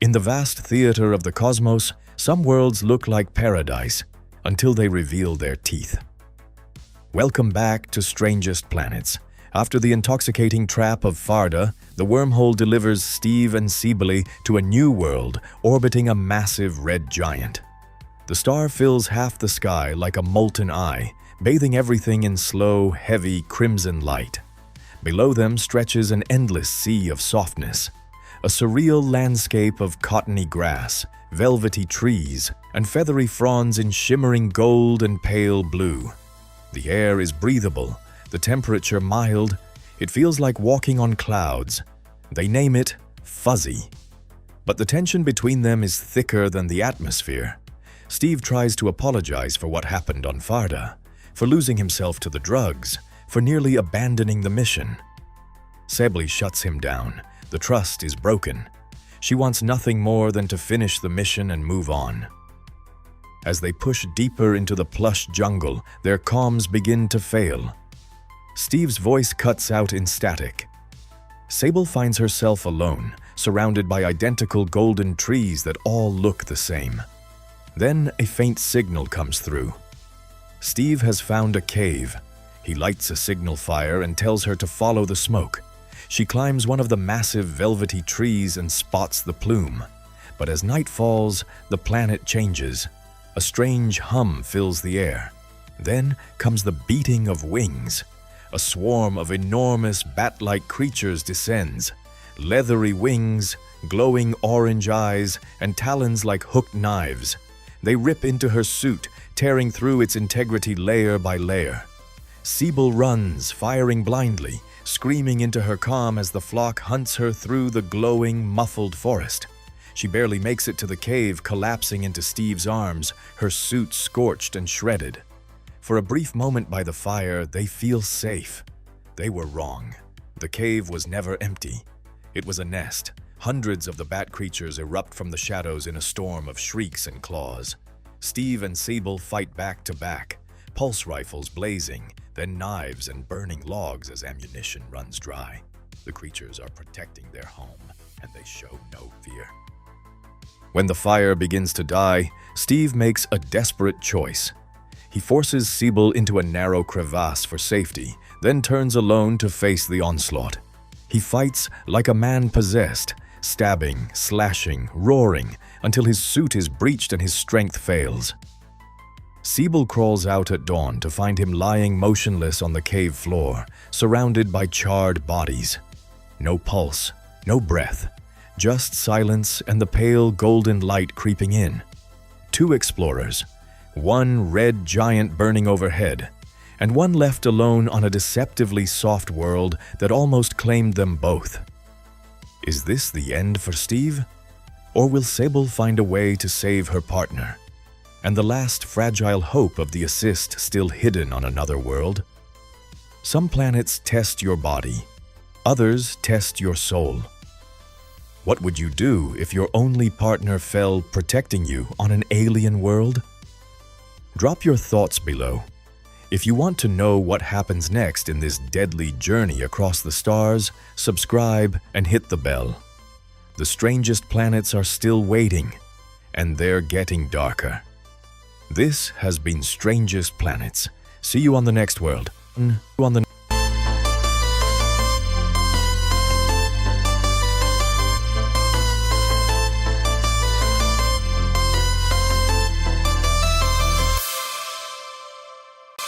In the vast theater of the cosmos, some worlds look like paradise until they reveal their teeth. Welcome back to Strangest Planets. After the intoxicating trap of Farda, the wormhole delivers Steve and Cybele to a new world orbiting a massive red giant. The star fills half the sky like a molten eye, bathing everything in slow, heavy crimson light. Below them stretches an endless sea of softness, a surreal landscape of cottony grass, velvety trees, and feathery fronds in shimmering gold and pale blue. The air is breathable, the temperature mild. It feels like walking on clouds. They name it fuzzy. But the tension between them is thicker than the atmosphere. Steve tries to apologize for what happened on Farda, for losing himself to the drugs, for nearly abandoning the mission. Cybele shuts him down. The trust is broken. She wants nothing more than to finish the mission and move on. As they push deeper into the plush jungle, their comms begin to fail. Steve's voice cuts out in static. Cybele finds herself alone, surrounded by identical golden trees that all look the same. Then a faint signal comes through. Steve has found a cave. He lights a signal fire and tells her to follow the smoke. She climbs one of the massive velvety trees and spots the plume. But as night falls, the planet changes. A strange hum fills the air. Then comes the beating of wings. A swarm of enormous bat-like creatures descends. Leathery wings, glowing orange eyes, and talons like hooked knives. They rip into her suit, tearing through its integrity layer by layer. Cybele runs, firing blindly, screaming into her comm as the flock hunts her through the glowing, muffled forest. She barely makes it to the cave, collapsing into Steve's arms, her suit scorched and shredded. For a brief moment by the fire, they feel safe. They were wrong. The cave was never empty. It was a nest. Hundreds of the bat creatures erupt from the shadows in a storm of shrieks and claws. Steve and Cybele fight back to back, pulse rifles blazing, then knives and burning logs as ammunition runs dry. The creatures are protecting their home, and they show no fear. When the fire begins to die, Steve makes a desperate choice. He forces Cybele into a narrow crevasse for safety, then turns alone to face the onslaught. He fights like a man possessed, stabbing, slashing, roaring, until his suit is breached and his strength fails. Cybele crawls out at dawn to find him lying motionless on the cave floor, surrounded by charred bodies. No pulse, no breath, just silence and the pale golden light creeping in. Two explorers, one red giant burning overhead, and one left alone on a deceptively soft world that almost claimed them both. Is this the end for Steve? Or will Cybele find a way to save her partner? And the last fragile hope of the assist still hidden on another world? Some planets test your body, others test your soul. What would you do if your only partner fell protecting you on an alien world? Drop your thoughts below. If you want to know what happens next in this deadly journey across the stars, subscribe and hit the bell. The strangest planets are still waiting, and they're getting darker. This has been Strangest Planets. See you on the next world.